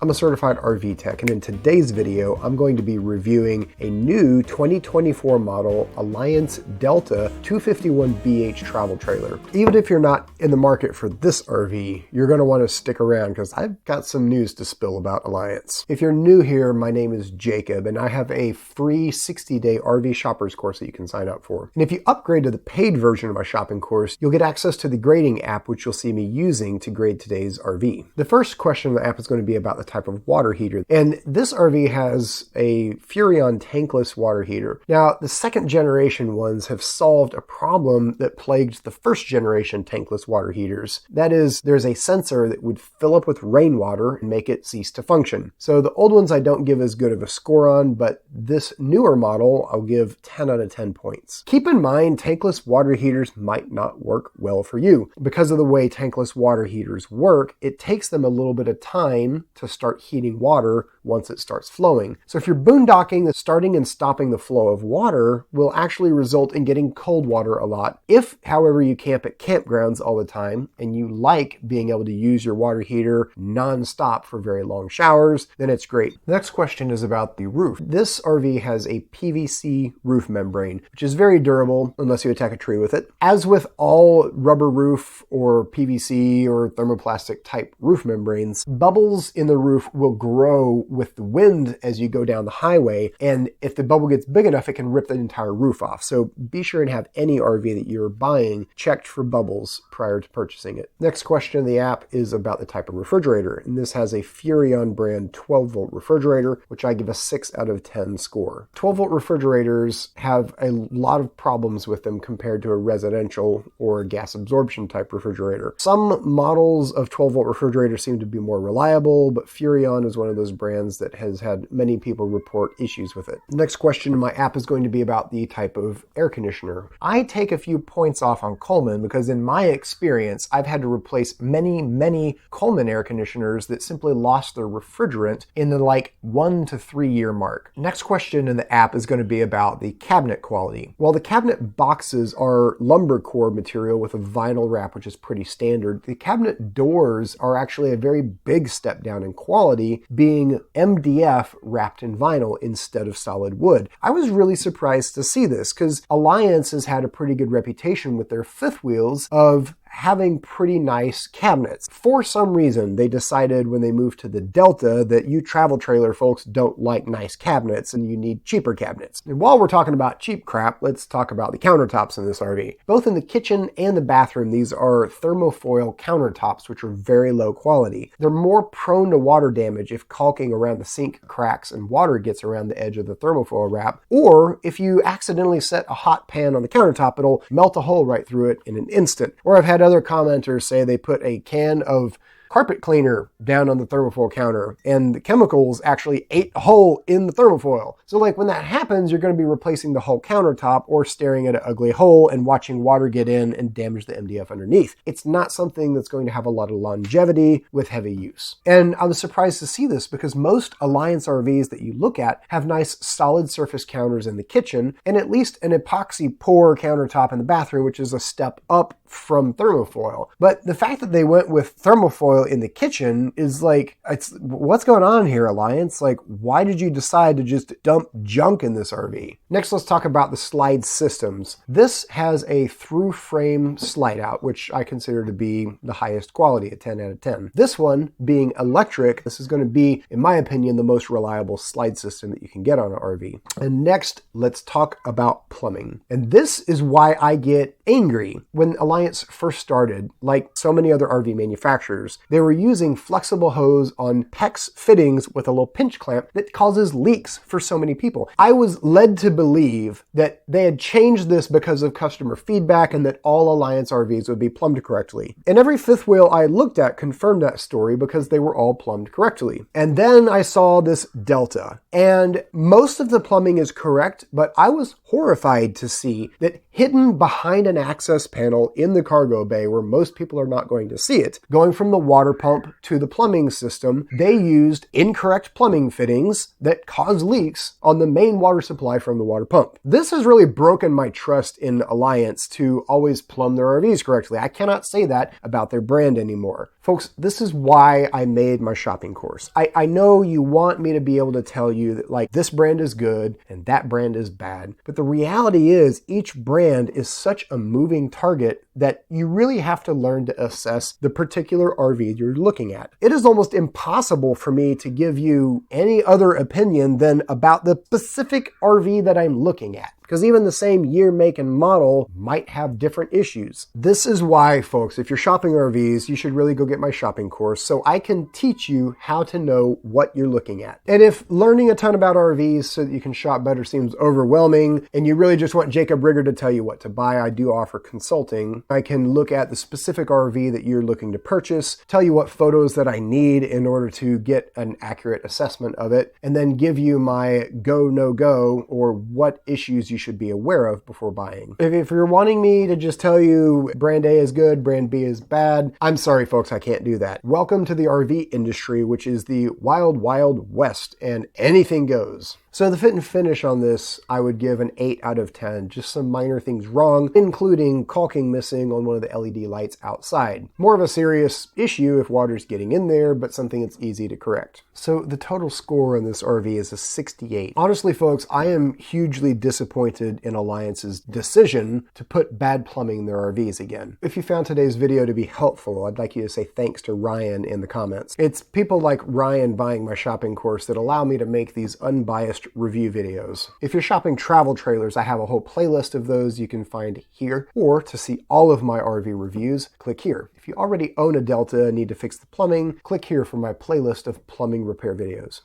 I'm a certified RV tech, and in today's video, I'm going to be reviewing a new 2024 model Alliance Delta 251BH travel trailer. Even if you're not in the market for this RV, you're going to want to stick around because I've got some news to spill about Alliance. If you're new here, my name is Jacob, and I have a free 60-day RV shoppers course that you can sign up for. And if you upgrade to the paid version of my shopping course, you'll get access to the grading app, which you'll see me using to grade today's RV. The first question in the app is going to be about the type of water heater. And this RV has a Furrion tankless water heater. Now, the second generation ones have solved a problem that plagued the first generation tankless water heaters. That is, there's a sensor that would fill up with rainwater and make it cease to function. So the old ones I don't give as good of a score on, but this newer model I'll give 10 out of 10 points. Keep in mind, tankless water heaters might not work well for you. Because of the way tankless water heaters work, it takes them a little bit of time to start heating water once it starts flowing. So if you're boondocking, the starting and stopping the flow of water will actually result in getting cold water a lot. If, however, you camp at campgrounds all the time and you like being able to use your water heater non-stop for very long showers, then it's great. The next question is about the roof. This RV has a PVC roof membrane, which is very durable unless you attack a tree with it. As with all rubber roof or PVC or thermoplastic type roof membranes, bubbles in the roof will grow with the wind as you go down the highway, and if the bubble gets big enough, it can rip the entire roof off. So be sure and have any RV that you're buying checked for bubbles prior to purchasing it. Next question in the app is about the type of refrigerator, and this has a Furrion brand 12-volt refrigerator, which I give a 6 out of 10 score. 12-volt refrigerators have a lot of problems with them compared to a residential or gas absorption type refrigerator. Some models of 12-volt refrigerators seem to be more reliable, but Furrion is one of those brands that has had many people report issues with it. The next question in my app is going to be about the type of air conditioner. I take a few points off on Coleman because in my experience, I've had to replace many Coleman air conditioners that simply lost their refrigerant in the 1 to 3 year mark. Next question in the app is going to be about the cabinet quality. While the cabinet boxes are lumber core material with a vinyl wrap, which is pretty standard, the cabinet doors are actually a very big step down in quality, being MDF wrapped in vinyl instead of solid wood. I was really surprised to see this because Alliance has had a pretty good reputation with their fifth wheels of having pretty nice cabinets. For some reason, they decided when they moved to the Delta that you travel trailer folks don't like nice cabinets and you need cheaper cabinets. And while we're talking about cheap crap, let's talk about the countertops in this RV. Both in the kitchen and the bathroom, these are thermofoil countertops, which are very low quality. They're more prone to water damage if caulking around the sink cracks and water gets around the edge of the thermofoil wrap, or if you accidentally set a hot pan on the countertop, it'll melt a hole right through it in an instant. Or I've had other commenters say they put a can of carpet cleaner down on the thermofoil counter and the chemicals actually ate a hole in the thermofoil. So when that happens, you're going to be replacing the whole countertop or staring at an ugly hole and watching water get in and damage the MDF underneath. It's not something that's going to have a lot of longevity with heavy use. And I was surprised to see this because most Alliance RVs that you look at have nice solid surface counters in the kitchen and at least an epoxy pour countertop in the bathroom, which is a step up from thermofoil. But the fact that they went with thermofoil in the kitchen is it's what's going on here, Alliance? Why did you decide to just dump junk in this RV? Next, let's talk about the slide systems. This has a through frame slide out, which I consider to be the highest quality at 10 out of 10. This one being electric, this is going to be, in my opinion, the most reliable slide system that you can get on an RV. And next, let's talk about plumbing. And this is why I get angry. When Alliance first started, like so many other RV manufacturers, they were using flexible hose on PEX fittings with a little pinch clamp that causes leaks for so many people. I was led to believe that they had changed this because of customer feedback and that all Alliance RVs would be plumbed correctly. And every fifth wheel I looked at confirmed that story because they were all plumbed correctly. And then I saw this Delta, and most of the plumbing is correct, but I was horrified to see that hidden behind an access panel in the cargo bay where most people are not going to see it. Going from the water pump to the plumbing system, they used incorrect plumbing fittings that caused leaks on the main water supply from the water pump. This has really broken my trust in Alliance to always plumb their RVs correctly. I cannot say that about their brand anymore. Folks, this is why I made my shopping course. I know you want me to be able to tell you that like this brand is good and that brand is bad, but the reality is each brand is such a moving target that you really have to learn to assess the particular RV you're looking at. It is almost impossible for me to give you any other opinion than about the specific RV that I'm looking at, because even the same year, make, and model might have different issues. This is why, folks, if you're shopping RVs, you should really go get my shopping course so I can teach you how to know what you're looking at. And if learning a ton about RVs so that you can shop better seems overwhelming and you really just want Jacob Rigger to tell you what to buy, I do offer consulting. I can look at the specific RV that you're looking to purchase, tell you what photos that I need in order to get an accurate assessment of it, and then give you my go, no go, or what issues you should be aware of before buying. If you're wanting me to just tell you brand A is good, brand B is bad, I'm sorry folks, I can't do that. Welcome to the RV industry, which is the wild, wild west, and anything goes. So the fit and finish on this, I would give an 8 out of 10. Just some minor things wrong, including caulking missing on one of the LED lights outside. More of a serious issue if water's getting in there, but something that's easy to correct. So the total score on this RV is a 68. Honestly, folks, I am hugely disappointed in Alliance's decision to put bad plumbing in their RVs again. If you found today's video to be helpful, I'd like you to say thanks to Ryan in the comments. It's people like Ryan buying my shopping course that allow me to make these unbiased review videos. If you're shopping travel trailers, I have a whole playlist of those you can find here, or to see all of my RV reviews, click here. If you already own a Delta and need to fix the plumbing, click here for my playlist of plumbing repair videos.